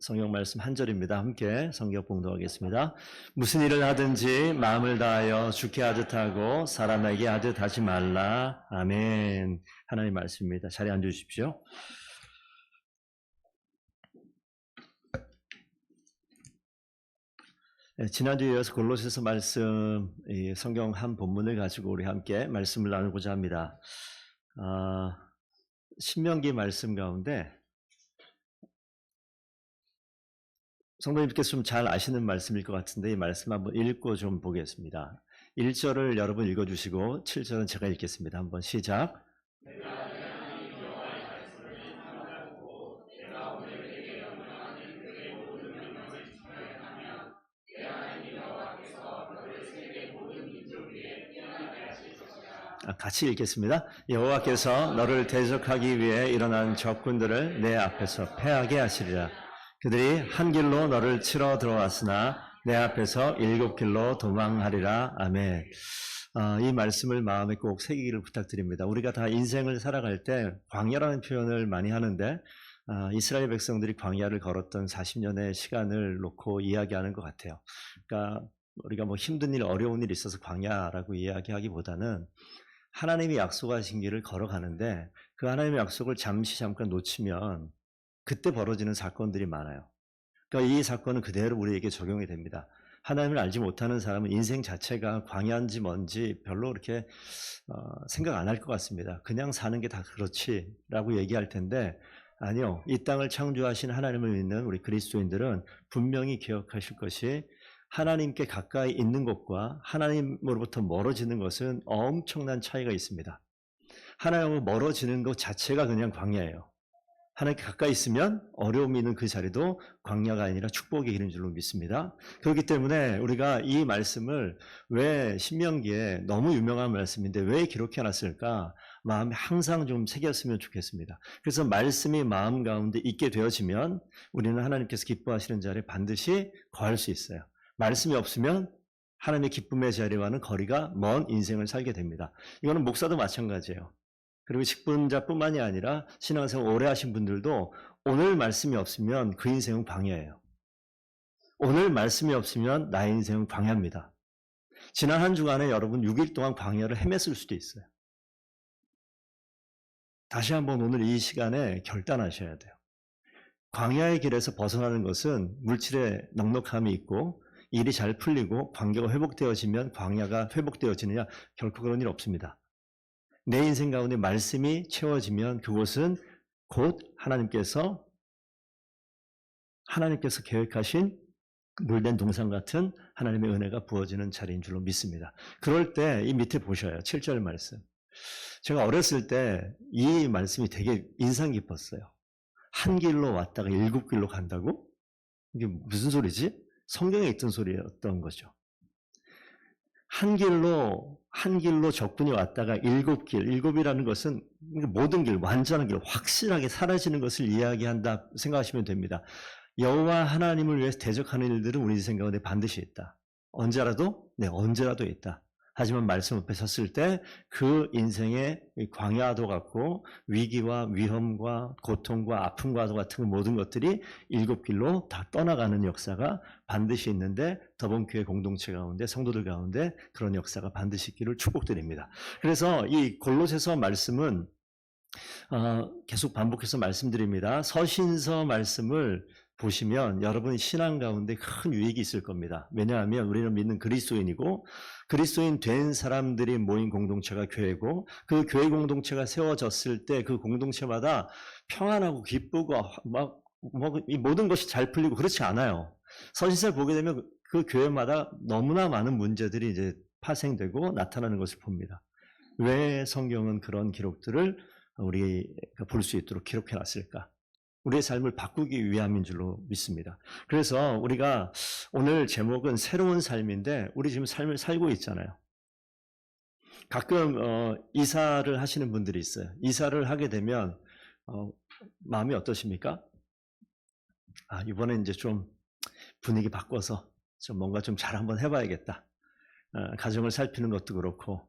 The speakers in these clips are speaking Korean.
성경 말씀 한 절입니다. 함께 성경 봉독하겠습니다. 무슨 일을 하든지 마음을 다하여 주께 하듯 하고 사람에게 하듯 하지 말라. 아멘. 하나님 말씀입니다. 자리에 앉으십시오. 지난주에 이어서 골로새서 말씀, 성경 한 본문을 가지고 우리 함께 말씀을 나누고자 합니다. 신명기 말씀 가운데 성도님께서 좀 잘 아시는 말씀일 것 같은데 이 말씀 한번 읽고 좀 보겠습니다. 1절을 여러분 읽어주시고 7절은 제가 읽겠습니다. 한번 시작. 같이 읽겠습니다. 여호와께서 너를 대적하기 위해 일어난 적군들을 내 앞에서 패하게 하시리라. 그들이 한 길로 너를 치러 들어왔으나 내 앞에서 7길로 도망하리라. 아멘. 이 말씀을 마음에 꼭 새기기를 부탁드립니다. 우리가 다 인생을 살아갈 때 광야라는 표현을 많이 하는데 이스라엘 백성들이 광야를 걸었던 40년의 시간을 놓고 이야기하는 것 같아요. 그러니까 우리가 뭐 힘든 일, 어려운 일이 있어서 광야라고 이야기하기보다는 하나님이 약속하신 길을 걸어가는데 그 하나님의 약속을 잠깐 놓치면 그때 벌어지는 사건들이 많아요. 그러니까 이 사건은 그대로 우리에게 적용이 됩니다. 하나님을 알지 못하는 사람은 인생 자체가 광야인지 뭔지 별로 그렇게 생각 안 할 것 같습니다. 그냥 사는 게 다 그렇지라고 얘기할 텐데 아니요. 이 땅을 창조하신 하나님을 믿는 우리 그리스도인들은 분명히 기억하실 것이 하나님께 가까이 있는 것과 하나님으로부터 멀어지는 것은 엄청난 차이가 있습니다. 하나님으로 멀어지는 것 자체가 그냥 광야예요. 하나님께 가까이 있으면 어려움이 있는 그 자리도 광야가 아니라 축복의 길인 줄로 믿습니다. 그렇기 때문에 우리가 이 말씀을 왜 신명기에 너무 유명한 말씀인데 왜 기록해놨을까 마음에 항상 좀 새겼으면 좋겠습니다. 그래서 말씀이 마음 가운데 있게 되어지면 우리는 하나님께서 기뻐하시는 자리에 반드시 거할 수 있어요. 말씀이 없으면 하나님의 기쁨의 자리와는 거리가 먼 인생을 살게 됩니다. 이거는 목사도 마찬가지예요. 그리고 직분자뿐만이 아니라 신앙생활 오래 하신 분들도 오늘 말씀이 없으면 그 인생은 광야예요. 오늘 말씀이 없으면 나의 인생은 광야입니다. 지난 한 주간에 여러분 6일 동안 광야를 헤맸을 수도 있어요. 다시 한번 오늘 이 시간에 결단하셔야 돼요. 광야의 길에서 벗어나는 것은 물질의 넉넉함이 있고 일이 잘 풀리고 관계가 회복되어지면 광야가 회복되어지느냐? 결코 그런 일 없습니다. 내 인생 가운데 말씀이 채워지면 그곳은 곧 하나님께서 계획하신 물된 동산 같은 하나님의 은혜가 부어지는 자리인 줄로 믿습니다. 그럴 때 이 밑에 보셔요. 7절 말씀. 제가 어렸을 때 이 말씀이 되게 인상 깊었어요. 한 길로 왔다가 7길로 간다고? 이게 무슨 소리지? 성경에 있던 소리였던 거죠. 한 길로 적군이 왔다가 7길, 7이라는 것은 모든 길, 완전한 길, 확실하게 사라지는 것을 이야기한다 생각하시면 됩니다. 여호와 하나님을 위해서 대적하는 일들은 우리 인생 가운데 반드시 있다. 언제라도? 네, 언제라도 있다. 하지만 말씀 앞에 섰을 때 그 인생의 광야도 같고 위기와 위험과 고통과 아픔과 같은 모든 것들이 7길로 다 떠나가는 역사가 반드시 있는데 더본교회 공동체 가운데 성도들 가운데 그런 역사가 반드시 있기를 축복드립니다. 그래서 이 골로새서 말씀은 계속 반복해서 말씀드립니다. 서신서 말씀을 보시면 여러분 신앙 가운데 큰 유익이 있을 겁니다. 왜냐하면 우리는 믿는 그리스도인이고 그리스도인 된 사람들이 모인 공동체가 교회고 그 교회 공동체가 세워졌을 때 그 공동체마다 평안하고 기쁘고 이 모든 것이 잘 풀리고 그렇지 않아요. 서신서를 보게 되면 그 교회마다 너무나 많은 문제들이 이제 파생되고 나타나는 것을 봅니다. 왜 성경은 그런 기록들을 우리가 볼 수 있도록 기록해 놨을까? 우리의 삶을 바꾸기 위함인 줄로 믿습니다. 그래서 우리가 오늘 제목은 새로운 삶인데 우리 지금 삶을 살고 있잖아요. 가끔 이사를 하시는 분들이 있어요. 이사를 하게 되면 마음이 어떠십니까? 이번에 이제 좀 분위기 바꿔서 좀 뭔가 좀 잘 한번 해봐야겠다. 가정을 살피는 것도 그렇고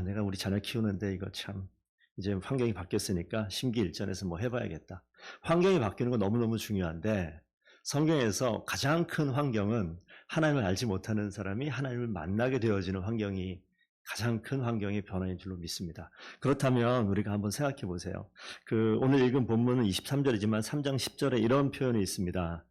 내가 우리 자녀 키우는데 이거 참 이제 환경이 바뀌었으니까 심기일전해서 뭐 해봐야겠다. 환경이 바뀌는 건 너무너무 중요한데 성경에서 가장 큰 환경은 하나님을 알지 못하는 사람이 하나님을 만나게 되어지는 환경이 가장 큰 환경의 변화인 줄로 믿습니다. 그렇다면 우리가 한번 생각해 보세요. 오늘 읽은 본문은 23절이지만 3장 10절에 이런 표현이 있습니다.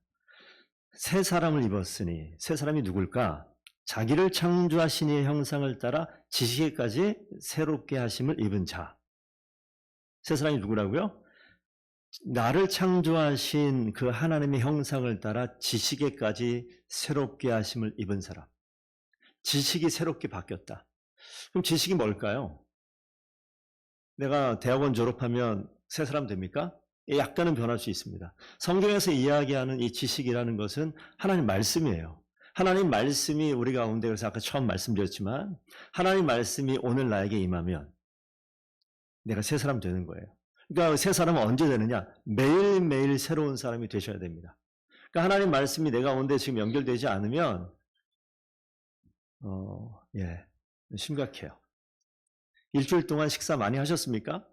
새 사람을 입었으니, 새 사람이 누굴까? 자기를 창조하신 이의 형상을 따라 지식에까지 새롭게 하심을 입은 자. 새 사람이 누구라고요? 나를 창조하신 그 하나님의 형상을 따라 지식에까지 새롭게 하심을 입은 사람. 지식이 새롭게 바뀌었다. 그럼 지식이 뭘까요? 내가 대학원 졸업하면 새 사람 됩니까? 약간은 변할 수 있습니다. 성경에서 이야기하는 이 지식이라는 것은 하나님 말씀이에요. 하나님 말씀이 우리 가운데, 그래서 아까 처음 말씀드렸지만 하나님 말씀이 오늘 나에게 임하면 내가 새 사람 되는 거예요. 그러니까 새 사람은 언제 되느냐? 매일매일 새로운 사람이 되셔야 됩니다. 그러니까 하나님 말씀이 내가 온데 지금 연결되지 않으면 심각해요. 일주일 동안 식사 많이 하셨습니까?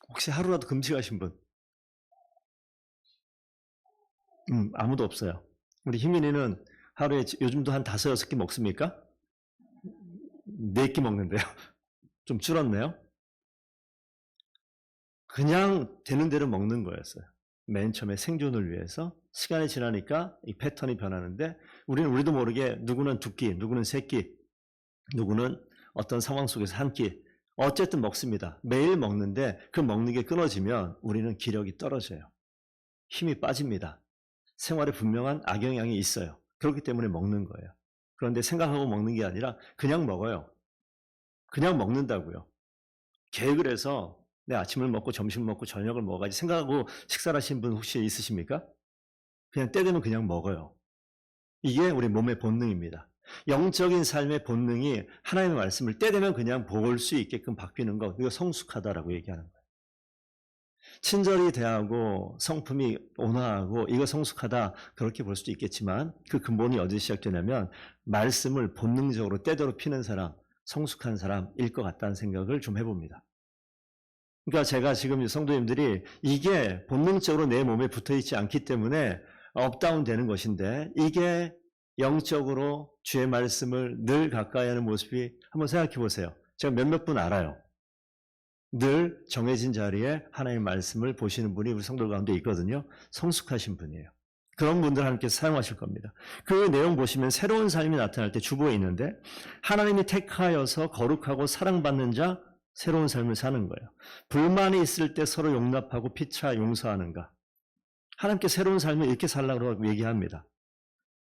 혹시 하루라도 금식하신 분? 아무도 없어요. 우리 희민이는 하루에 요즘도 한 5, 6끼 먹습니까? 4끼 먹는데요. 좀 줄었네요. 그냥 되는 대로 먹는 거였어요. 맨 처음에 생존을 위해서. 시간이 지나니까 이 패턴이 변하는데 우리도 모르게 누구는 2끼, 누구는 3끼, 누구는 어떤 상황 속에서 1끼, 어쨌든 먹습니다. 매일 먹는데 그 먹는 게 끊어지면 우리는 기력이 떨어져요. 힘이 빠집니다. 생활에 분명한 악영향이 있어요. 그렇기 때문에 먹는 거예요. 그런데 생각하고 먹는 게 아니라 그냥 먹어요. 그냥 먹는다고요. 계획을 해서 내 아침을 먹고 점심을 먹고 저녁을 먹어야지 생각하고 식사를 하신 분 혹시 있으십니까? 그냥 때 되면 그냥 먹어요. 이게 우리 몸의 본능입니다. 영적인 삶의 본능이 하나님의 말씀을 때 되면 그냥 볼 수 있게끔 바뀌는 것, 이거 성숙하다라고 얘기하는 거예요. 친절히 대하고 성품이 온화하고 이거 성숙하다 그렇게 볼 수도 있겠지만 그 근본이 어디서 시작되냐면 말씀을 본능적으로 때대로 피는 사람, 성숙한 사람일 것 같다는 생각을 좀 해봅니다. 그러니까 제가 지금 성도님들이 이게 본능적으로 내 몸에 붙어있지 않기 때문에 업다운 되는 것인데 이게 영적으로 주의 말씀을 늘 가까이 하는 모습이 한번 생각해 보세요. 제가 몇몇 분 알아요. 늘 정해진 자리에 하나님의 말씀을 보시는 분이 우리 성도 가운데 있거든요. 성숙하신 분이에요. 그런 분들 하나님께서 사용하실 겁니다. 그 내용 보시면 새로운 삶이 나타날 때 주보에 있는데 하나님이 택하여서 거룩하고 사랑받는 자 새로운 삶을 사는 거예요. 불만이 있을 때 서로 용납하고 피차 용서하는가. 하나님께 새로운 삶을 이렇게 살라고 얘기합니다.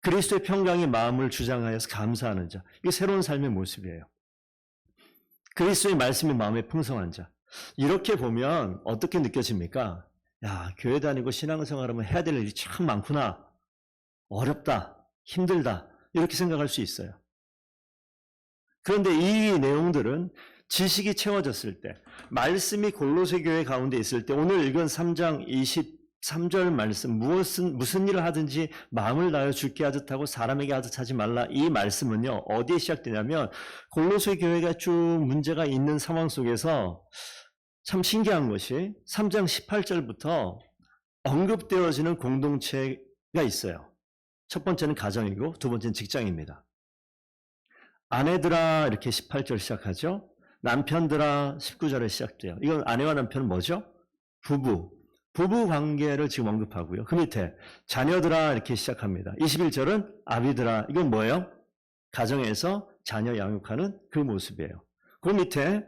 그리스도의 평강의 마음을 주장하여서 감사하는 자. 이게 새로운 삶의 모습이에요. 그리스도의 말씀이 마음에 풍성한 자. 이렇게 보면 어떻게 느껴집니까? 야, 교회 다니고 신앙생활하면 해야 될 일이 참 많구나. 어렵다. 힘들다. 이렇게 생각할 수 있어요. 그런데 이 내용들은 지식이 채워졌을 때, 말씀이 골로새 교회 가운데 있을 때, 오늘 읽은 3장 23절 말씀, 무슨 일을 하든지 마음을 다하여 주께 하듯 하고 사람에게 하듯 하지 말라. 이 말씀은요, 어디에 시작되냐면, 골로새 교회가 쭉 문제가 있는 상황 속에서 참 신기한 것이 3장 18절부터 언급되어지는 공동체가 있어요. 첫 번째는 가정이고, 두 번째는 직장입니다. 아내들아, 이렇게 18절 시작하죠. 남편들아 19절에 시작돼요. 이건 아내와 남편은 뭐죠? 부부 관계를 지금 언급하고요. 그 밑에 자녀들아 이렇게 시작합니다. 21절은 아비들아, 이건 뭐예요? 가정에서 자녀 양육하는 그 모습이에요. 그 밑에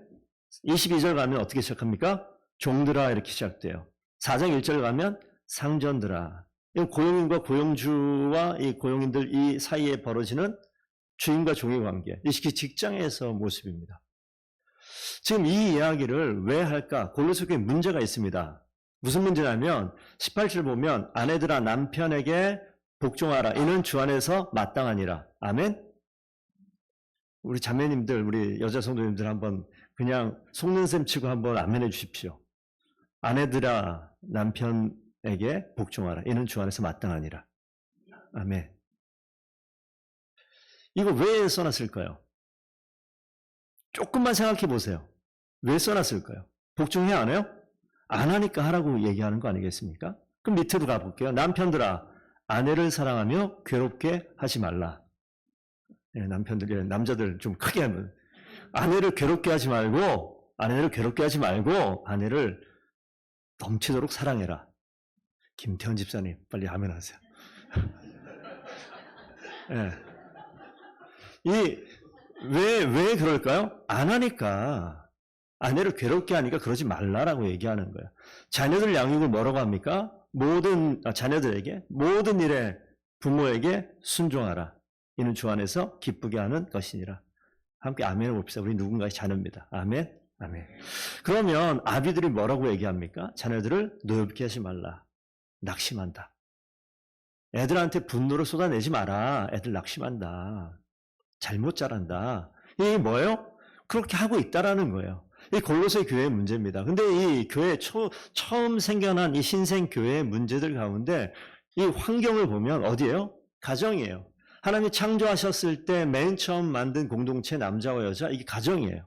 22절 가면 어떻게 시작합니까? 종들아 이렇게 시작돼요. 4장 1절 가면 상전들아. 이건 고용인과 고용주와 이 고용인들 이 사이에 벌어지는 주인과 종의 관계. 이게 직장에서 모습입니다. 지금 이 이야기를 왜 할까? 골로새 교회에 문제가 있습니다. 무슨 문제냐면 18절 보면 아내들아 남편에게 복종하라. 이는 주 안에서 마땅하니라. 아멘? 우리 자매님들, 우리 여자 성도님들 한번 그냥 속는 셈 치고 한번 아멘해 주십시오. 아내들아 남편에게 복종하라. 이는 주 안에서 마땅하니라. 아멘. 이거 왜 써놨을까요? 조금만 생각해 보세요. 왜 써놨을까요? 복종해 안 해요? 안 하니까 하라고 얘기하는 거 아니겠습니까? 그럼 밑으로 가볼게요. 남편들아, 아내를 사랑하며 괴롭게 하지 말라. 네, 남편들, 남자들 좀 크게 하면 아내를 괴롭게 하지 말고 아내를 넘치도록 사랑해라. 김태원 집사님, 빨리 아멘 하세요. 네. 왜 그럴까요? 안 하니까. 아내를 괴롭게 하니까 그러지 말라라고 얘기하는 거예요. 자녀들 양육을 뭐라고 합니까? 자녀들에게 모든 일에 부모에게 순종하라. 이는 주 안에서 기쁘게 하는 것이니라. 함께 아멘을 봅시다. 우리 누군가의 자녀입니다. 아멘. 아멘. 그러면 아비들이 뭐라고 얘기합니까? 자녀들을 노엽게 하지 말라. 낙심한다. 애들한테 분노를 쏟아내지 마라. 애들 낙심한다. 잘못 자란다. 이게 뭐예요? 그렇게 하고 있다라는 거예요. 이 골로새 교회의 문제입니다. 근데 이 교회 처음 생겨난 이 신생 교회의 문제들 가운데 이 환경을 보면 어디예요? 가정이에요. 하나님이 창조하셨을 때 맨 처음 만든 공동체 남자와 여자, 이게 가정이에요.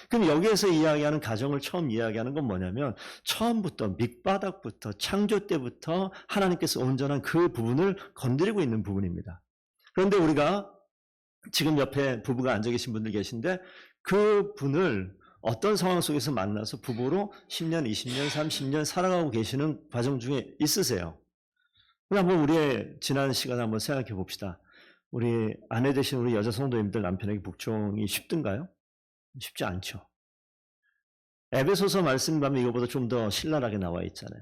그럼 여기에서 이야기하는 가정을 처음 이야기하는 건 뭐냐면 처음부터 밑바닥부터 창조 때부터 하나님께서 온전한 그 부분을 건드리고 있는 부분입니다. 그런데 우리가 지금 옆에 부부가 앉아 계신 분들 계신데 그 분을 어떤 상황 속에서 만나서 부부로 10년, 20년, 30년 살아가고 계시는 과정 중에 있으세요? 한번 우리의 지난 시간을 한번 생각해 봅시다. 우리 아내 되신 우리 여자 성도님들 남편에게 복종이 쉽던가요? 쉽지 않죠. 에베소서 말씀 가면 이거보다 좀 더 신랄하게 나와 있잖아요.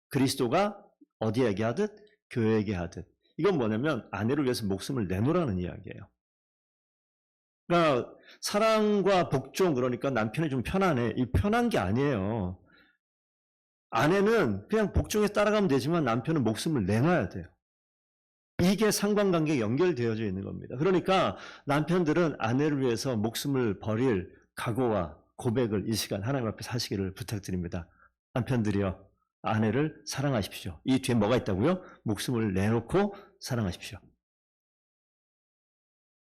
그리스도가 어디에게 하듯 교회에게 하듯. 이건 뭐냐면 아내를 위해서 목숨을 내놓으라는 이야기예요. 그러니까 사랑과 복종, 그러니까 남편이 좀 편안해. 이 편한 게 아니에요. 아내는 그냥 복종에 따라가면 되지만 남편은 목숨을 내놔야 돼요. 이게 상관관계에 연결되어져 있는 겁니다. 그러니까 남편들은 아내를 위해서 목숨을 버릴 각오와 고백을 이 시간 하나님 앞에 하시기를 부탁드립니다. 남편들이여, 아내를 사랑하십시오. 이 뒤에 뭐가 있다고요? 목숨을 내놓고 사랑하십시오.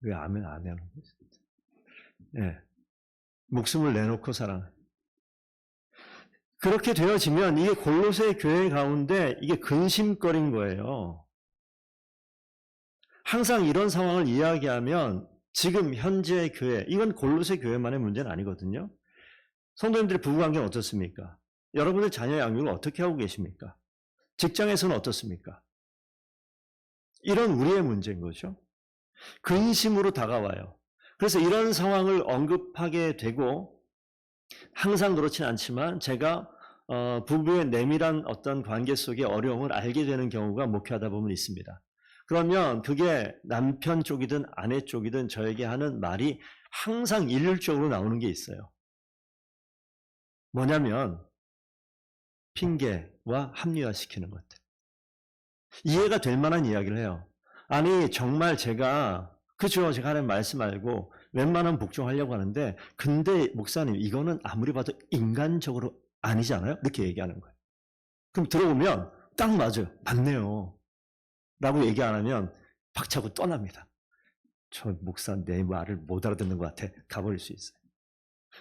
왜 아멘 안 하는 거죠? 네. 목숨을 내놓고 사랑. 그렇게 되어지면 이게 골로새 교회 가운데 이게 근심거린 거예요. 항상 이런 상황을 이야기하면 지금 현재 교회, 이건 골로새 교회만의 문제는 아니거든요. 성도님들의 부부관계는 어떻습니까? 여러분의 자녀 양육을 어떻게 하고 계십니까? 직장에서는 어떻습니까? 이런 우리의 문제인 거죠. 근심으로 다가와요. 그래서 이런 상황을 언급하게 되고 항상 그렇진 않지만 제가 부부의 내밀한 어떤 관계 속의 어려움을 알게 되는 경우가 목회하다 보면 있습니다. 그러면 그게 남편 쪽이든 아내 쪽이든 저에게 하는 말이 항상 일률적으로 나오는 게 있어요. 뭐냐면 핑계와 합리화시키는 것들. 이해가 될 만한 이야기를 해요. 아니 정말 제가 하나님 말씀 알고 웬만하면 복종하려고 하는데 근데 목사님 이거는 아무리 봐도 인간적으로 아니잖아요? 이렇게 얘기하는 거예요. 그럼 들어보면 딱 맞네요. 라고 얘기 안 하면 박차고 떠납니다. 저 목사 내 말을 못 알아듣는 것 같아. 가버릴 수 있어요.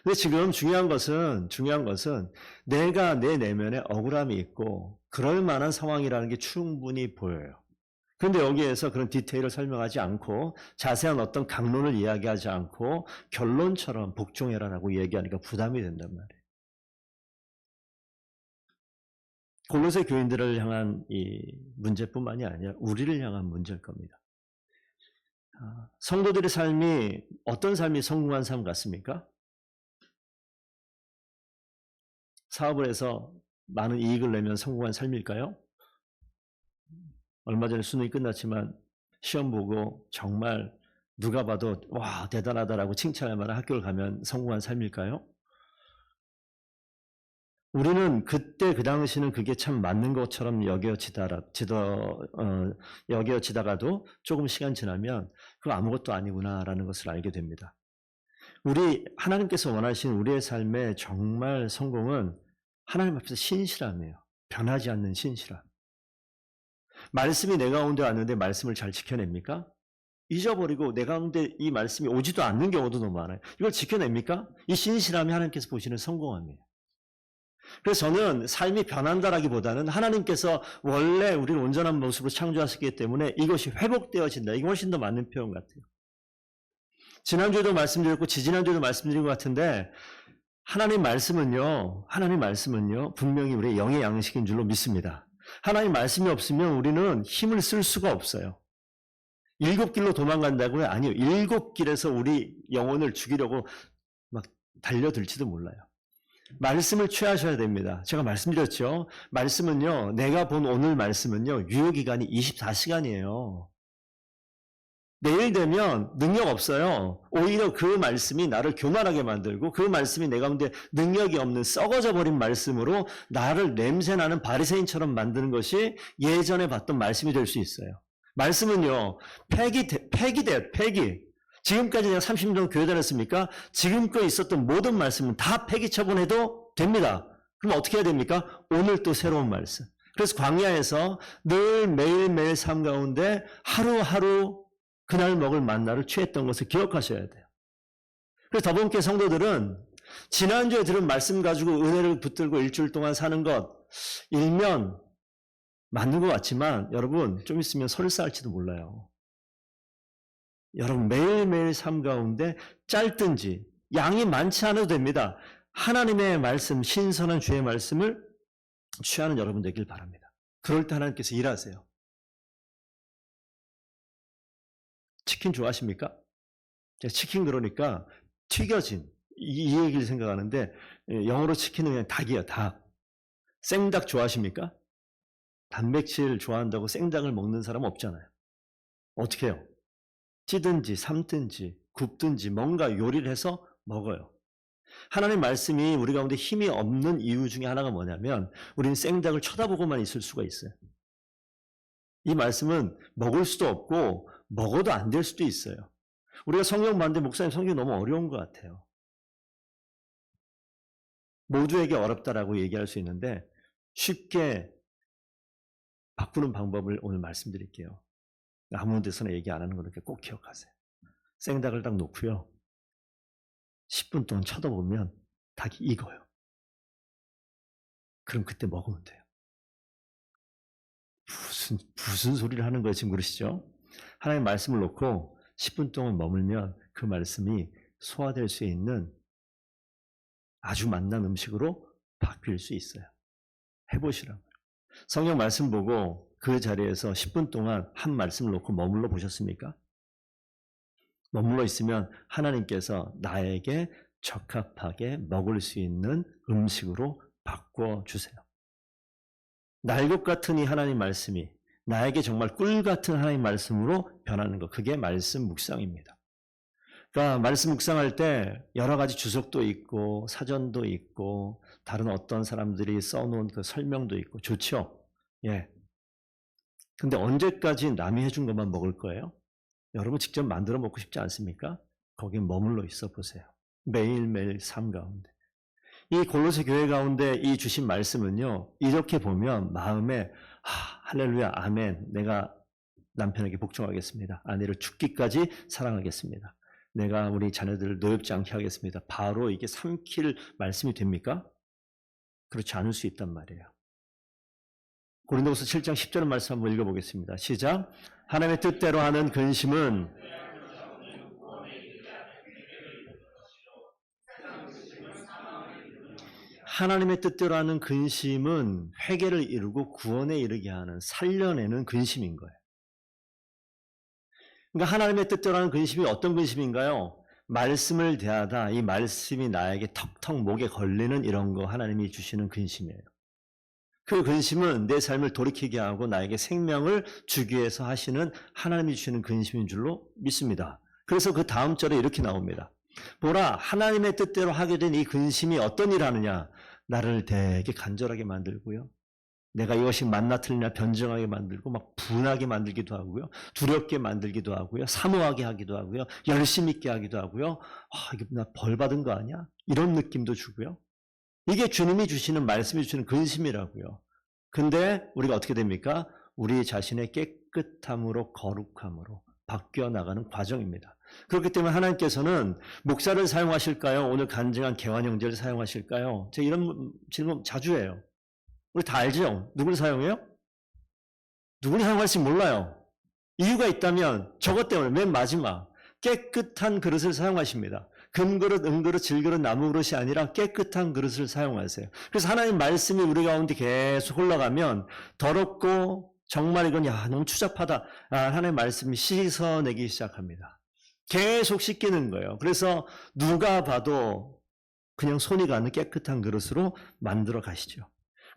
근데 지금 중요한 것은 내가 내 내면에 억울함이 있고 그럴 만한 상황이라는 게 충분히 보여요. 그런데 여기에서 그런 디테일을 설명하지 않고 자세한 어떤 강론을 이야기하지 않고 결론처럼 복종해라라고 얘기하니까 부담이 된단 말이에요. 골로새 교인들을 향한 이 문제뿐만이 아니라 우리를 향한 문제일 겁니다. 성도들의 삶이 어떤 삶이 성공한 삶 같습니까? 사업을 해서 많은 이익을 내면 성공한 삶일까요? 얼마 전에 수능이 끝났지만 시험 보고 정말 누가 봐도 와 대단하다라고 칭찬할 만한 학교를 가면 성공한 삶일까요? 우리는 그때 그 당시는 그게 참 맞는 것처럼 여겨지다가도 조금 시간 지나면 그거 아무것도 아니구나라는 것을 알게 됩니다. 하나님께서 원하신 우리의 삶의 정말 성공은 하나님 앞에서 신실함이에요. 변하지 않는 신실함. 말씀이 내 가운데 왔는데 말씀을 잘 지켜냅니까? 잊어버리고 내 가운데 이 말씀이 오지도 않는 경우도 너무 많아요. 이걸 지켜냅니까? 이 신실함이 하나님께서 보시는 성공함이에요. 그래서 저는 삶이 변한다라기보다는 하나님께서 원래 우리를 온전한 모습으로 창조하셨기 때문에 이것이 회복되어진다. 이게 훨씬 더 맞는 표현 같아요. 지난주에도 말씀드렸고 지지난주에도 말씀드린 것 같은데 하나님 말씀은요 분명히 우리의 영의 양식인 줄로 믿습니다. 하나님 말씀이 없으면 우리는 힘을 쓸 수가 없어요. 7길로 도망간다고요? 아니요. 7길에서 우리 영혼을 죽이려고 막 달려들지도 몰라요. 말씀을 취하셔야 됩니다. 제가 말씀드렸죠. 말씀은요, 내가 본 오늘 말씀은요, 유효기간이 24시간이에요. 내일 되면 능력 없어요. 오히려 그 말씀이 나를 교만하게 만들고 그 말씀이 내 가운데 능력이 없는 썩어져 버린 말씀으로 나를 냄새나는 바리새인처럼 만드는 것이 예전에 봤던 말씀이 될 수 있어요. 말씀은요, 폐기. 지금까지 내가 30년 정도 교회 다녔습니까? 지금껏 있었던 모든 말씀은 다 폐기 처분해도 됩니다. 그럼 어떻게 해야 됩니까? 오늘 또 새로운 말씀. 그래서 광야에서 늘 매일매일 삶 가운데 하루하루 그날 먹을 만나를 취했던 것을 기억하셔야 돼요. 그래서 더본교회 성도들은 지난주에 들은 말씀 가지고 은혜를 붙들고 일주일 동안 사는 것 일면 맞는 것 같지만 여러분 좀 있으면 설사할지도 몰라요. 여러분 매일매일 삶 가운데 짧든지 양이 많지 않아도 됩니다. 하나님의 말씀, 신선한 주의 말씀을 취하는 여러분 되길 바랍니다. 그럴 때 하나님께서 일하세요. 치킨 좋아하십니까? 치킨 그러니까 튀겨진 이 얘기를 생각하는데 영어로 치킨은 그냥 닭이에요. 닭. 생닭 좋아하십니까? 단백질 좋아한다고 생닭을 먹는 사람 없잖아요. 어떻게 해요? 찌든지 삶든지 굽든지 뭔가 요리를 해서 먹어요. 하나님 말씀이 우리 가운데 힘이 없는 이유 중에 하나가 뭐냐면 우리는 생닭을 쳐다보고만 있을 수가 있어요. 이 말씀은 먹을 수도 없고 먹어도 안 될 수도 있어요. 우리가 성경 봤는데 목사님 성경이 너무 어려운 것 같아요. 모두에게 어렵다라고 얘기할 수 있는데 쉽게 바꾸는 방법을 오늘 말씀드릴게요. 아무 데서나 얘기 안 하는 거니까 꼭 기억하세요. 생닭을 딱 놓고요. 10분 동안 쳐다보면 닭이 익어요. 그럼 그때 먹으면 돼요. 무슨 소리를 하는 거예요 지금 그러시죠? 하나님 말씀을 놓고 10분 동안 머물면 그 말씀이 소화될 수 있는 아주 맛난 음식으로 바뀔 수 있어요. 해보시라고요. 성경 말씀 보고 그 자리에서 10분 동안 한 말씀을 놓고 머물러 보셨습니까? 머물러 있으면 하나님께서 나에게 적합하게 먹을 수 있는 음식으로 바꿔주세요. 날것 같은 이 하나님 말씀이 나에게 정말 꿀 같은 하나님 말씀으로 변하는 것, 그게 말씀 묵상입니다. 그러니까 말씀 묵상할 때 여러 가지 주석도 있고 사전도 있고 다른 어떤 사람들이 써놓은 그 설명도 있고 좋죠. 예. 근데 언제까지 남이 해준 것만 먹을 거예요? 여러분 직접 만들어 먹고 싶지 않습니까? 거기에 머물러 있어 보세요. 매일매일 삶 가운데. 이 골로새 교회 가운데 이 주신 말씀은요. 이렇게 보면 마음에 할렐루야 아멘. 내가 남편에게 복종하겠습니다. 아내를 죽기까지 사랑하겠습니다. 내가 우리 자녀들을 노엽지 않게 하겠습니다. 바로 이게 삼킬 말씀이 됩니까? 그렇지 않을 수 있단 말이에요. 고린도후서 7장 10절 말씀 한번 읽어보겠습니다. 시작. 하나님의 뜻대로 하는 근심은 하나님의 뜻대로 하는 근심은 회개를 이루고 구원에 이르게 하는 살려내는 근심인 거예요. 그러니까 하나님의 뜻대로 하는 근심이 어떤 근심인가요? 말씀을 대하다 이 말씀이 나에게 턱턱 목에 걸리는 이런 거 하나님이 주시는 근심이에요. 그 근심은 내 삶을 돌이키게 하고 나에게 생명을 주기 위해서 하시는 하나님이 주시는 근심인 줄로 믿습니다. 그래서 그 다음 절에 이렇게 나옵니다. 보라, 하나님의 뜻대로 하게 된 이 근심이 어떤 일을 하느냐? 나를 되게 간절하게 만들고요. 내가 이것이 맞나 틀리나 변정하게 만들고 막 분하게 만들기도 하고요. 두렵게 만들기도 하고요. 사모하게 하기도 하고요. 열심 있게 하기도 하고요. 이게 나 벌 받은 거 아니야? 이런 느낌도 주고요. 이게 주님이 주시는 말씀이 주시는 근심이라고요. 근데 우리가 어떻게 됩니까? 우리 자신의 깨끗함으로 거룩함으로 바뀌어 나가는 과정입니다. 그렇기 때문에 하나님께서는 목사를 사용하실까요? 오늘 간증한 개환 형제를 사용하실까요? 제가 이런 질문 자주 해요. 우리 다 알죠? 누구를 사용해요? 누구를 사용할지 몰라요. 이유가 있다면 저것 때문에 맨 마지막 깨끗한 그릇을 사용하십니다. 금그릇, 은그릇, 질그릇, 나무그릇이 아니라 깨끗한 그릇을 사용하세요. 그래서 하나님 말씀이 우리 가운데 계속 흘러가면 더럽고 정말 이건 너무 추잡하다. 하나님 말씀이 씻어내기 시작합니다. 계속 씻기는 거예요. 그래서 누가 봐도 그냥 손이 가는 깨끗한 그릇으로 만들어 가시죠.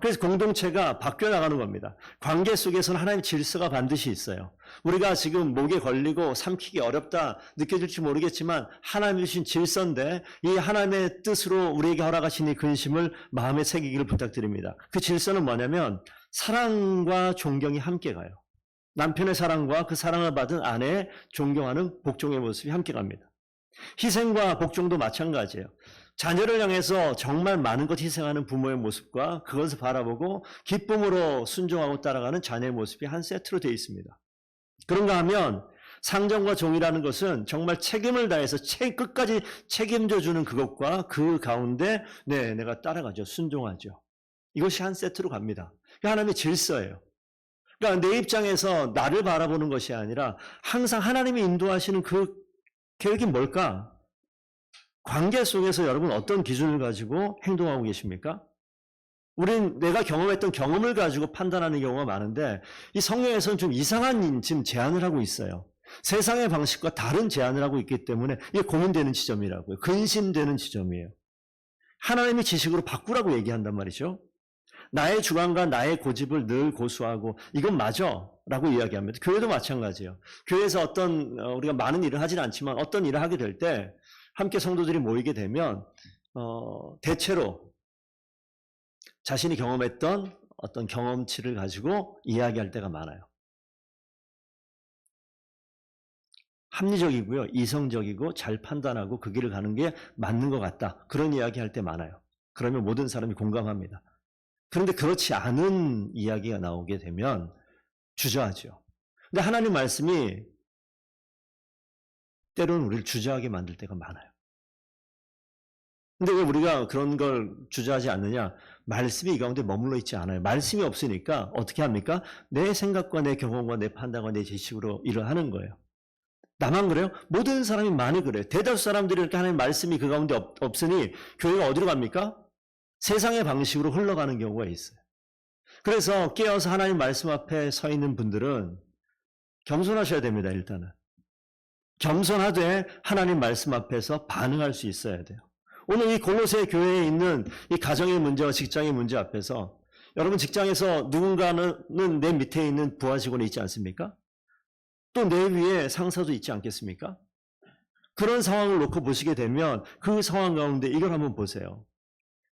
그래서 공동체가 바뀌어 나가는 겁니다. 관계 속에서는 하나님의 질서가 반드시 있어요. 우리가 지금 목에 걸리고 삼키기 어렵다 느껴질지 모르겠지만 하나님이 주신 질서인데 이 하나님의 뜻으로 우리에게 허락하신 이 근심을 마음에 새기기를 부탁드립니다. 그 질서는 뭐냐면 사랑과 존경이 함께 가요. 남편의 사랑과 그 사랑을 받은 아내의 존경하는 복종의 모습이 함께 갑니다. 희생과 복종도 마찬가지예요. 자녀를 향해서 정말 많은 것 희생하는 부모의 모습과 그것을 바라보고 기쁨으로 순종하고 따라가는 자녀의 모습이 한 세트로 되어 있습니다. 그런가 하면 상정과 종이라는 것은 정말 책임을 다해서 끝까지 책임져 주는 그것과 그 가운데 내가 따라가죠. 순종하죠. 이것이 한 세트로 갑니다. 하나님의 질서예요. 그러니까 내 입장에서 나를 바라보는 것이 아니라 항상 하나님이 인도하시는 그 계획이 뭘까? 관계 속에서 여러분 어떤 기준을 가지고 행동하고 계십니까? 우린 내가 경험했던 경험을 가지고 판단하는 경우가 많은데 이 성경에서는 좀 이상한 지금 제안을 하고 있어요. 세상의 방식과 다른 제안을 하고 있기 때문에 이게 고민되는 지점이라고요. 근심되는 지점이에요. 하나님의 지식으로 바꾸라고 얘기한단 말이죠. 나의 주관과 나의 고집을 늘 고수하고 이건 맞아 라고 이야기합니다. 교회도 마찬가지예요. 교회에서 우리가 많은 일을 하진 않지만 어떤 일을 하게 될 때 함께 성도들이 모이게 되면 대체로 자신이 경험했던 어떤 경험치를 가지고 이야기할 때가 많아요. 합리적이고요. 이성적이고 잘 판단하고 그 길을 가는 게 맞는 것 같다. 그런 이야기 할 때 많아요. 그러면 모든 사람이 공감합니다. 그런데 그렇지 않은 이야기가 나오게 되면 주저하죠. 근데 하나님 말씀이 때로는 우리를 주저하게 만들 때가 많아요. 근데 왜 우리가 그런 걸 주저하지 않느냐? 말씀이 이 가운데 머물러 있지 않아요. 말씀이 없으니까 어떻게 합니까? 내 생각과 내 경험과 내 판단과 내 지식으로 일을 하는 거예요. 나만 그래요? 모든 사람이 많이 그래요. 대다수 사람들이 이렇게 하나님 말씀이 그 가운데 없으니 교회가 어디로 갑니까? 세상의 방식으로 흘러가는 경우가 있어요. 그래서 깨어서 하나님 말씀 앞에 서 있는 분들은 겸손하셔야 됩니다. 일단은. 겸손하되 하나님 말씀 앞에서 반응할 수 있어야 돼요. 오늘 이 골로새 교회에 있는 이 가정의 문제와 직장의 문제 앞에서 여러분 직장에서 누군가는 내 밑에 있는 부하 직원이 있지 않습니까? 또 내 위에 상사도 있지 않겠습니까? 그런 상황을 놓고 보시게 되면 그 상황 가운데 이걸 한번 보세요.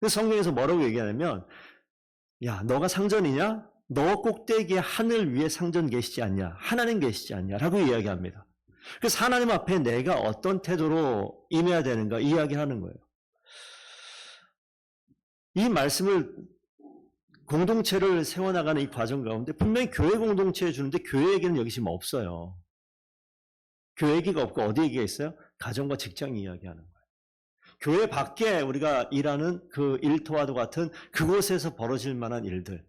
성경에서 뭐라고 얘기하냐면 야 너가 상전이냐? 너 꼭대기에 하늘 위에 상전 계시지 않냐? 하나님 계시지 않냐? 라고 이야기합니다. 그래서 하나님 앞에 내가 어떤 태도로 임해야 되는가 이야기하는 거예요. 이 말씀을 공동체를 세워나가는 이 과정 가운데 분명히 교회 공동체에 주는데 교회 얘기는 여기 지금 없어요. 교회 얘기가 없고 어디 얘기가 있어요? 가정과 직장 이야기하는 거예요. 교회 밖에 우리가 일하는 그 일터와도 같은 그곳에서 벌어질 만한 일들.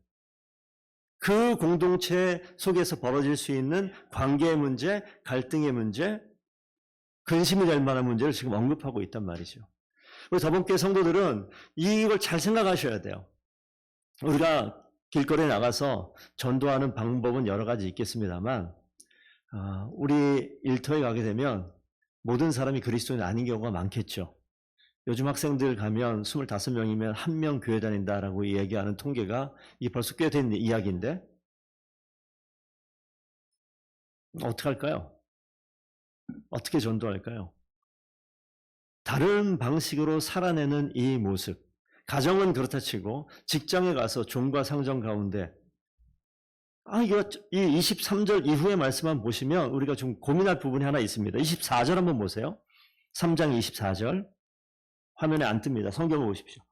그 공동체 속에서 벌어질 수 있는 관계의 문제, 갈등의 문제, 근심이 될 만한 문제를 지금 언급하고 있단 말이죠. 우리 더번교회 성도들은 이걸 잘 생각하셔야 돼요. 우리가 길거리에 나가서 전도하는 방법은 여러 가지 있겠습니다만 우리 일터에 가게 되면 모든 사람이 그리스도인 아닌 경우가 많겠죠. 요즘 학생들 가면 25명이면 1명 교회 다닌다라고 얘기하는 통계가 이게 벌써 꽤 된 이야기인데 어떻게 할까요? 어떻게 전도할까요? 다른 방식으로 살아내는 이 모습. 가정은 그렇다 치고 직장에 가서 종과 상전 가운데 이거 이 23절 이후의 말씀만 보시면 우리가 좀 고민할 부분이 하나 있습니다. 24절 한번 보세요. 3장 24절. 화면에 안 뜹니다. 성경을 보십시오.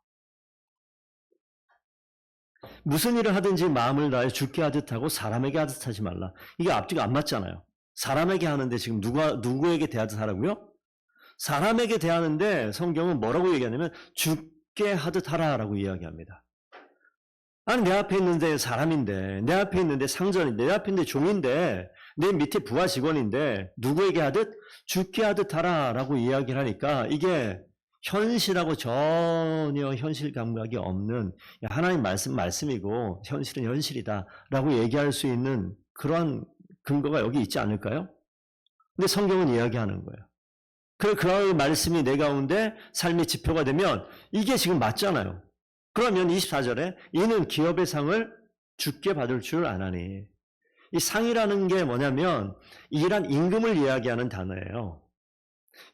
무슨 일을 하든지 마음을 다해 주께 하듯 하고 사람에게 하듯 하지 말라. 이게 앞뒤가 안 맞잖아요. 사람에게 하는데 지금 누구에게 대하듯 하라고요? 사람에게 대하는데 성경은 뭐라고 얘기하냐면 죽게 하듯 하라라고 이야기합니다. 아니, 내 앞에 있는데 사람인데, 내 앞에 있는데 상전인데, 내 앞에 있는데 종인데, 내 밑에 부하 직원인데 누구에게 하듯 죽게 하듯 하라라고 이야기를 하니까 이게 현실하고 전혀 현실 감각이 없는 하나님 말씀이고 현실은 현실이다라고 얘기할 수 있는 그러한 근거가 여기 있지 않을까요? 근데 성경은 이야기하는 거예요. 그런 말씀이 내 가운데 삶의 지표가 되면 이게 지금 맞잖아요. 그러면 24절에 이는 기업의 상을 주께 받을 줄 아나니. 이 상이라는 게 뭐냐면 일한 임금을 이야기하는 단어예요.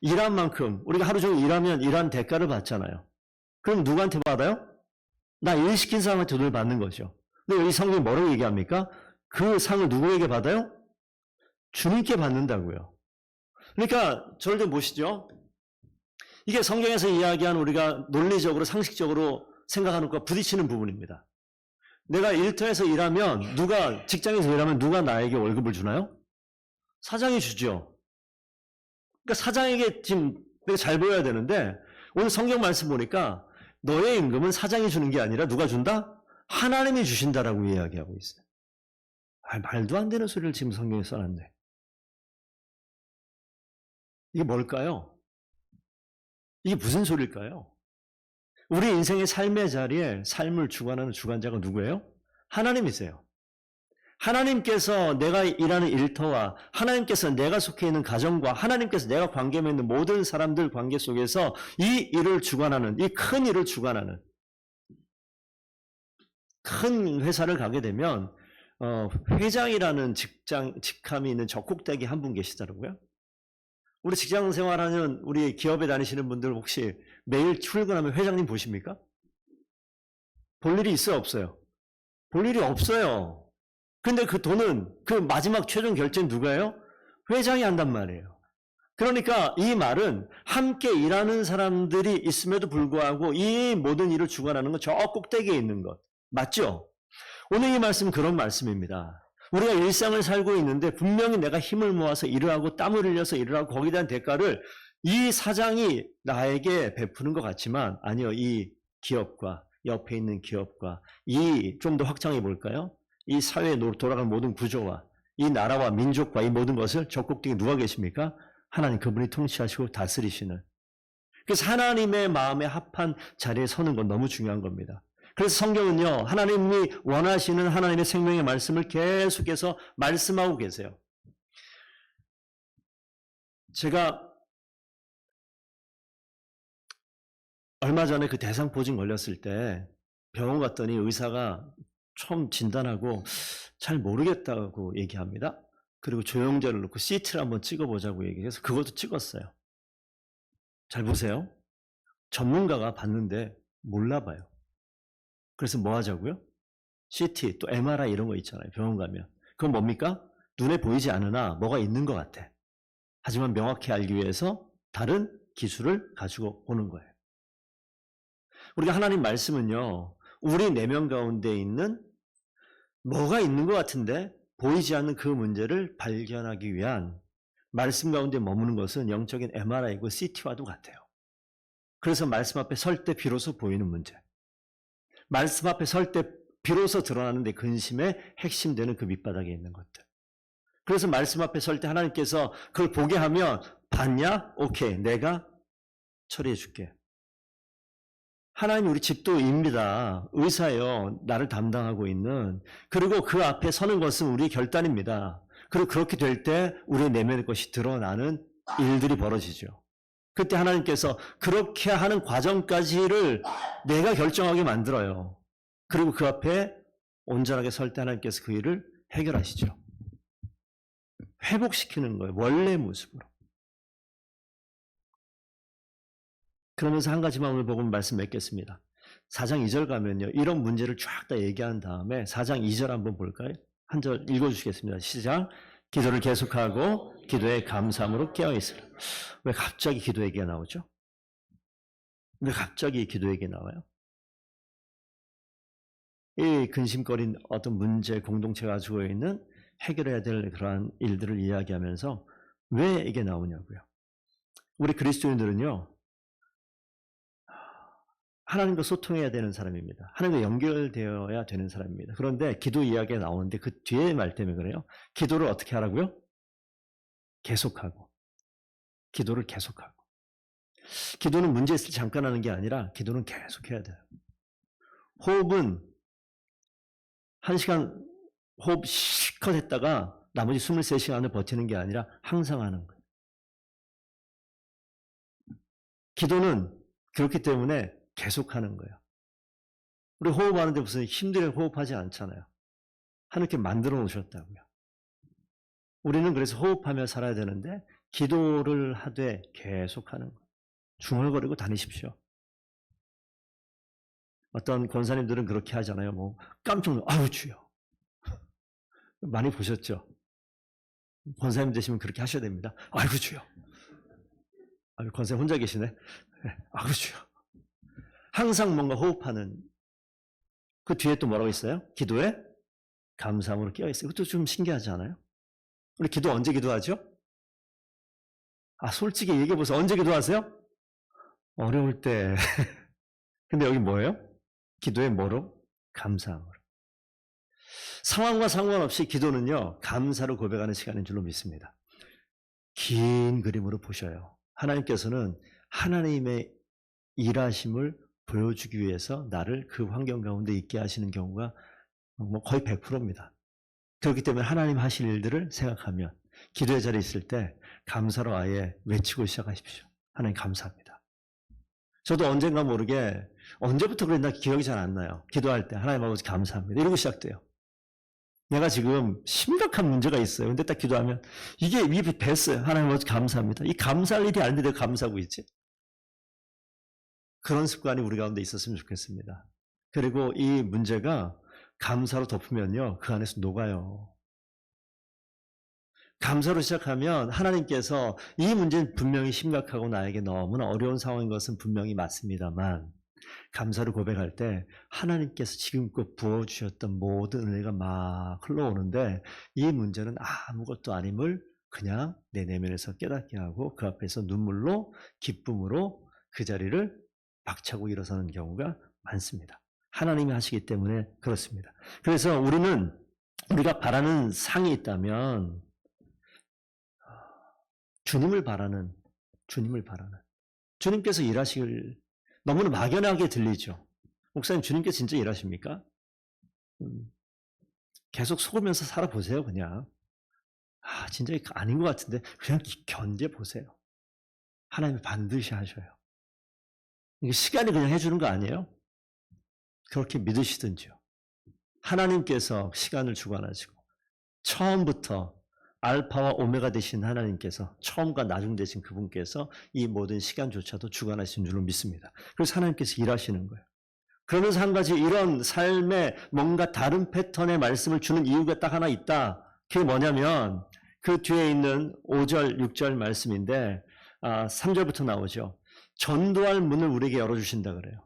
일한 만큼 우리가 하루 종일 일하면 일한 대가를 받잖아요. 그럼 누구한테 받아요? 나 일 시킨 사람한테 돈을 받는 거죠. 근데 여기 성경이 뭐라고 얘기합니까? 그 상을 누구에게 받아요? 주님께 받는다고요. 그러니까 저를 좀 보시죠. 이게 성경에서 이야기하는 우리가 논리적으로 상식적으로 생각하는 것과 부딪히는 부분입니다. 내가 일터에서 일하면 직장에서 일하면 누가 나에게 월급을 주나요? 사장이 주죠. 그러니까 사장에게 지금 내가 잘 보여야 되는데 오늘 성경 말씀 보니까 너의 임금은 사장이 주는 게 아니라 누가 준다? 하나님이 주신다라고 이야기하고 있어요. 말도 안 되는 소리를 지금 성경에 써놨네. 이게 뭘까요? 이게 무슨 소리일까요? 우리 인생의 삶의 자리에 삶을 주관하는 주관자가 누구예요? 하나님이세요. 하나님께서 내가 일하는 일터와 하나님께서 내가 속해 있는 가정과 하나님께서 내가 관계 맺는 모든 사람들 관계 속에서 이 일을 주관하는, 이 큰 일을 주관하는 큰 회사를 가게 되면 회장이라는 직함이 있는 적국대기 한 분 계시더라고요. 우리 직장 생활하는 우리 기업에 다니시는 분들 혹시 매일 출근하면 회장님 보십니까? 볼 일이 있어요, 없어요? 볼 일이 없어요. 근데 그 돈은 그 마지막 최종 결제는 누가요? 회장이 한단 말이에요. 그러니까 이 말은 함께 일하는 사람들이 있음에도 불구하고 이 모든 일을 주관하는 건 저 꼭대기에 있는 것. 맞죠? 오늘 이 말씀 그런 말씀입니다. 우리가 일상을 살고 있는데 분명히 내가 힘을 모아서 일을 하고 땀을 흘려서 일을 하고 거기에 대한 대가를 이 사장이 나에게 베푸는 것 같지만 아니요. 이 기업과 옆에 있는 기업과 이 좀 더 확장해 볼까요? 이 사회에 돌아가는 모든 구조와 이 나라와 민족과 이 모든 것을 적극적인 누가 계십니까? 하나님 그분이 통치하시고 다스리시는. 그래서 하나님의 마음에 합한 자리에 서는 건 너무 중요한 겁니다. 그래서 성경은요, 하나님이 원하시는 하나님의 생명의 말씀을 계속해서 말씀하고 계세요. 제가 얼마 전에 그 대상포진 걸렸을 때 병원 갔더니 의사가 처음 진단하고 잘 모르겠다고 얘기합니다. 그리고 조영제를 놓고 CT를 한번 찍어보자고 얘기해서 그것도 찍었어요. 잘 보세요. 전문가가 봤는데 몰라봐요. 그래서 뭐 하자고요? CT, 또 MRI 이런 거 있잖아요. 병원 가면. 그건 뭡니까? 눈에 보이지 않으나 뭐가 있는 것 같아. 하지만 명확히 알기 위해서 다른 기술을 가지고 오는 거예요. 우리가 하나님 말씀은요. 우리 내면 가운데 있는 뭐가 있는 것 같은데 보이지 않는 그 문제를 발견하기 위한 말씀 가운데 머무는 것은 영적인 MRI고 CT와도 같아요. 그래서 말씀 앞에 설 때 비로소 보이는 문제. 말씀 앞에 설 때 비로소 드러나는데 근심의 핵심되는 그 밑바닥에 있는 것들. 그래서 말씀 앞에 설 때 하나님께서 그걸 보게 하면 봤냐? 오케이. 내가 처리해 줄게. 하나님 우리 집도입니다. 의사예요. 나를 담당하고 있는. 그리고 그 앞에 서는 것은 우리의 결단입니다. 그리고 그렇게 될 때 우리의 내면의 것이 드러나는 일들이 벌어지죠. 그때 하나님께서 그렇게 하는 과정까지를 내가 결정하게 만들어요. 그리고 그 앞에 온전하게 설 때 하나님께서 그 일을 해결하시죠. 회복시키는 거예요. 원래 모습으로. 그러면서 한 가지만 오늘 복음 말씀 맺겠습니다. 4장 2절 가면요. 이런 문제를 쫙 다 얘기한 다음에 4장 2절 한번 볼까요? 한 절 읽어주시겠습니다. 시작. 기도를 계속하고 기도에 감사함으로 깨어있으라. 왜 갑자기 기도 얘기가 나오죠? 왜 갑자기 기도 얘기 나와요? 이 근심거린 어떤 문제 공동체가 가지고 있는 해결해야 될 그러한 일들을 이야기하면서 왜 이게 나오냐고요. 우리 그리스도인들은요, 하나님과 소통해야 되는 사람입니다. 하나님과 연결되어야 되는 사람입니다. 그런데 기도 이야기가 나오는데 그 뒤에 말 때문에 그래요. 기도를 어떻게 하라고요? 계속하고. 기도를 계속하고. 기도는 문제 있을 때 잠깐 하는 게 아니라 기도는 계속해야 돼요. 호흡은 1시간 호흡 실컷 했다가 나머지 23시간을 버티는 게 아니라 항상 하는 거예요. 기도는 그렇기 때문에 계속하는 거예요. 우리 호흡하는데 무슨 힘들게 호흡하지 않잖아요. 하나님께 만들어 놓으셨다고요. 우리는 그래서 호흡하며 살아야 되는데 기도를 하되 계속하는 거예요. 중얼거리고 다니십시오. 어떤 권사님들은 그렇게 하잖아요. 뭐 깜짝 놀라, 아유 주여. 많이 보셨죠? 권사님 되시면 그렇게 하셔야 됩니다. 아이고 주여. 권사님 혼자 계시네. 아이고 주여. 항상 뭔가 호흡하는 그 뒤에 또 뭐라고 있어요? 기도에 감사함으로 끼어 있어요. 그것도 좀 신기하지 않아요? 우리 기도 언제 기도하죠? 솔직히 얘기해보세요. 언제 기도하세요? 어려울 때. 근데 여기 뭐예요? 기도에 뭐로? 감사함으로. 상황과 상관없이 기도는요, 감사로 고백하는 시간인 줄로 믿습니다. 긴 그림으로 보셔요. 하나님께서는 하나님의 일하심을 보여주기 위해서 나를 그 환경 가운데 있게 하시는 경우가 거의 100%입니다. 그렇기 때문에 하나님 하실 일들을 생각하면 기도의 자리에 있을 때 감사로 아예 외치고 시작하십시오. 하나님 감사합니다. 저도 언젠가 모르게 언제부터 그랬나 기억이 잘 안 나요. 기도할 때 하나님 아버지 감사합니다. 이러고 시작돼요. 내가 지금 심각한 문제가 있어요. 근데 딱 기도하면 이게 입이 뱄어요. 하나님 아버지 감사합니다. 이 감사할 일이 아닌데 내가 감사하고 있지. 그런 습관이 우리 가운데 있었으면 좋겠습니다. 그리고 이 문제가 감사로 덮으면요, 그 안에서 녹아요. 감사로 시작하면 하나님께서 이 문제는 분명히 심각하고 나에게 너무나 어려운 상황인 것은 분명히 맞습니다만 감사를 고백할 때 하나님께서 지금껏 부어주셨던 모든 은혜가 막 흘러오는데 이 문제는 아무것도 아님을 그냥 내 내면에서 깨닫게 하고 그 앞에서 눈물로 기쁨으로 그 자리를 박차고 일어서는 경우가 많습니다. 하나님이 하시기 때문에 그렇습니다. 그래서 우리가 바라는 상이 있다면 주님을 바라는 주님께서 일하시길 너무나 막연하게 들리죠. 목사님 주님께서 진짜 일하십니까? 계속 속으면서 살아보세요. 그냥 진짜 아닌 것 같은데 그냥 견뎌보세요. 하나님이 반드시 하셔요. 이게 시간이 그냥 해주는 거 아니에요? 그렇게 믿으시든지요. 하나님께서 시간을 주관하시고 처음부터 알파와 오메가 되신 하나님께서 처음과 나중 되신 그분께서 이 모든 시간조차도 주관하신 줄로 믿습니다. 그래서 하나님께서 일하시는 거예요. 그러면서 한 가지 이런 삶에 뭔가 다른 패턴의 말씀을 주는 이유가 딱 하나 있다. 그게 뭐냐면 그 뒤에 있는 5절, 6절 말씀인데 3절부터 나오죠. 전도할 문을 우리에게 열어주신다 그래요.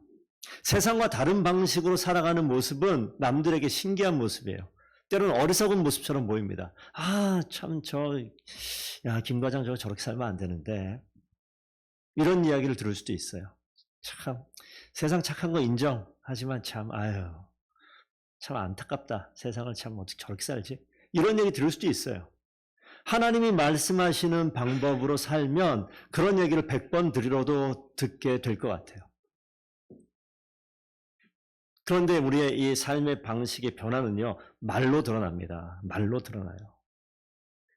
세상과 다른 방식으로 살아가는 모습은 남들에게 신기한 모습이에요. 때로는 어리석은 모습처럼 보입니다. 김 과장 저렇게 살면 안 되는데. 이런 이야기를 들을 수도 있어요. 세상 착한 거 인정하지만 참 안타깝다. 세상을 참 어떻게 저렇게 살지? 이런 얘기 들을 수도 있어요. 하나님이 말씀하시는 방법으로 살면 그런 얘기를 100번 들으러도 듣게 될 것 같아요. 그런데 우리의 이 삶의 방식의 변화는요, 말로 드러납니다. 말로 드러나요.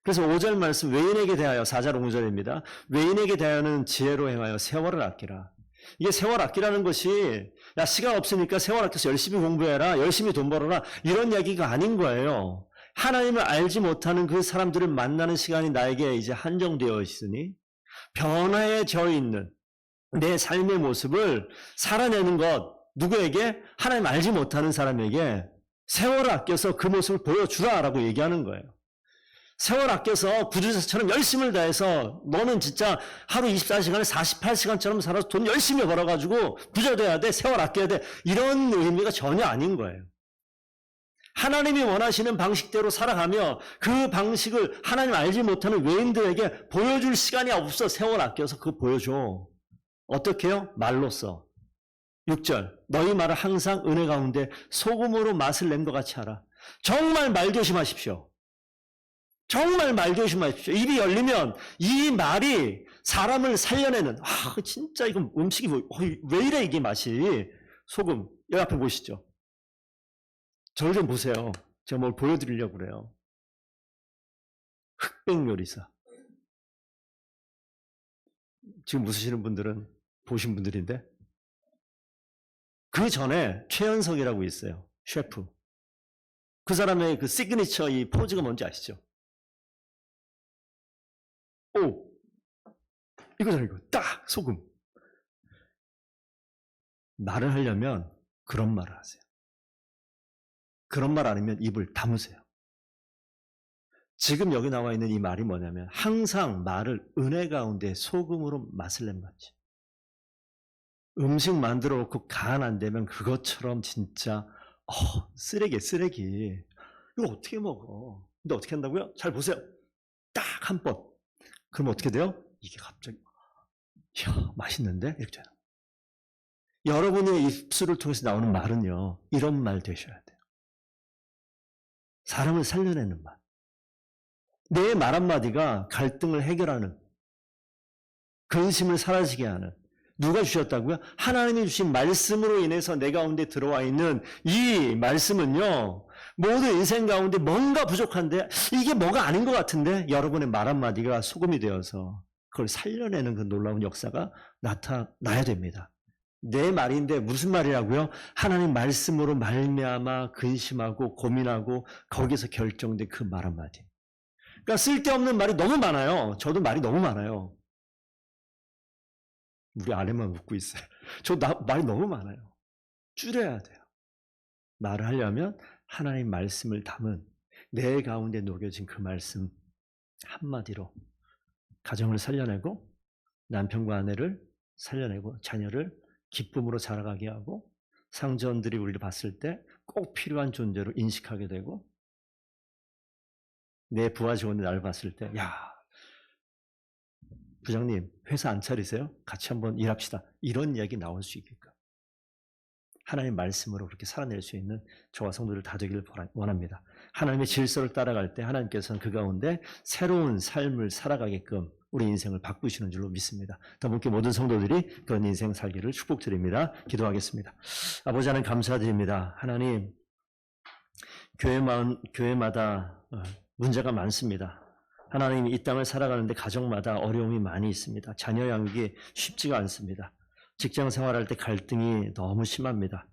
그래서 5절 말씀, 외인에게 대하여, 4절 5절입니다. 외인에게 대하여는 지혜로 행하여 세월을 아끼라. 이게 세월 아끼라는 것이, 시간 없으니까 세월 아껴서 열심히 공부해라, 열심히 돈 벌어라, 이런 이야기가 아닌 거예요. 하나님을 알지 못하는 그 사람들을 만나는 시간이 나에게 이제 한정되어 있으니, 변화해져 있는 내 삶의 모습을 살아내는 것, 누구에게? 하나님 알지 못하는 사람에게 세월을 아껴서 그 모습을 보여주라라고 얘기하는 거예요. 세월 아껴서 구주사처럼 열심을 다해서 너는 진짜 하루 24시간에 48시간처럼 살아서 돈 열심히 벌어가지고 부자 돼야 돼, 세월 아껴야 돼, 이런 의미가 전혀 아닌 거예요. 하나님이 원하시는 방식대로 살아가며 그 방식을 하나님 알지 못하는 외인들에게 보여줄 시간이 없어. 세월 아껴서 그거 보여줘. 어떻게 해요? 말로써. 6절 너희 말을 항상 은혜 가운데 소금으로 맛을 낸 것 같이 하라. 정말 말 조심하십시오. 정말 말 조심하십시오. 입이 열리면 이 말이 사람을 살려내는, 진짜 이건 음식이 왜 이래 이게 맛이. 소금 여기 앞에 보시죠. 저를 좀 보세요. 제가 뭘 보여드리려고 그래요. 흑백 요리사. 지금 웃으시는 분들은 보신 분들인데, 그 전에 최연석이라고 있어요. 셰프. 그 사람의 그 시그니처 이 포즈가 뭔지 아시죠? 오! 이거잖아요, 이거. 딱! 소금. 말을 하려면 그런 말을 하세요. 그런 말 아니면 입을 다무세요. 지금 여기 나와 있는 이 말이 뭐냐면 항상 말을 은혜 가운데 소금으로 맛을 낸 거지. 음식 만들어 놓고 간 안 되면 그것처럼 진짜 쓰레기. 이거 어떻게 먹어? 근데 어떻게 한다고요? 잘 보세요. 딱 한 번. 그럼 어떻게 돼요? 이게 갑자기 맛있는데? 이렇게 돼요. 여러분의 입술을 통해서 나오는 말은요, 이런 말 되셔야 돼요. 사람을 살려내는 말. 내 말 한마디가 갈등을 해결하는, 근심을 사라지게 하는, 누가 주셨다고요? 하나님이 주신 말씀으로 인해서 내 가운데 들어와 있는 이 말씀은요, 모든 인생 가운데 뭔가 부족한데, 이게 뭐가 아닌 것 같은데, 여러분의 말 한마디가 소금이 되어서 그걸 살려내는 그 놀라운 역사가 나타나야 됩니다. 내 말인데 무슨 말이라고요? 하나님 말씀으로 말미암아 근심하고 고민하고 거기서 결정된 그 말 한마디. 그러니까 쓸데없는 말이 너무 많아요. 저도 말이 너무 많아요. 우리 아내만 웃고 있어요. 말이 너무 많아요. 줄여야 돼요. 말을 하려면 하나님 말씀을 담은 내 가운데 녹여진 그 말씀 한마디로 가정을 살려내고 남편과 아내를 살려내고 자녀를 기쁨으로 자라가게 하고 상전들이 우리를 봤을 때 꼭 필요한 존재로 인식하게 되고 내 부하 직원이 나를 봤을 때 부장님 회사 안 차리세요? 같이 한번 일합시다. 이런 이야기 나올 수 있게끔 하나님의 말씀으로 그렇게 살아낼 수 있는 저와 성도들 다 되기를 원합니다. 하나님의 질서를 따라갈 때 하나님께서는 그 가운데 새로운 삶을 살아가게끔 우리 인생을 바꾸시는 줄로 믿습니다. 더불게 모든 성도들이 그런 인생 살기를 축복드립니다. 기도하겠습니다. 아버지 하나님 감사드립니다. 하나님 교회마다 문제가 많습니다. 하나님 이 땅을 살아가는데 가정마다 어려움이 많이 있습니다. 자녀 양육이 쉽지가 않습니다. 직장 생활할 때 갈등이 너무 심합니다.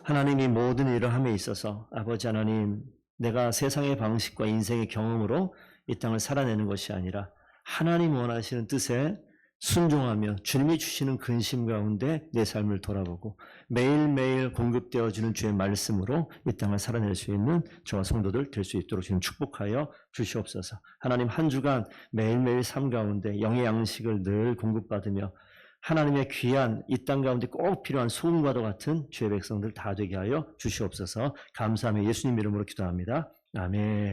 하나님이 모든 일을 함에 있어서 아버지 하나님 내가 세상의 방식과 인생의 경험으로 이 땅을 살아내는 것이 아니라 하나님 원하시는 뜻에 순종하며 주님이 주시는 근심 가운데 내 삶을 돌아보고 매일매일 공급되어지는 주의 말씀으로 이 땅을 살아낼 수 있는 저와 성도들 될 수 있도록 주님 축복하여 주시옵소서. 하나님 한 주간 매일매일 삶 가운데 영의 양식을 늘 공급받으며 하나님의 귀한 이 땅 가운데 꼭 필요한 소금과도 같은 주의 백성들 다 되게 하여 주시옵소서. 감사하며 예수님 이름으로 기도합니다. 아멘.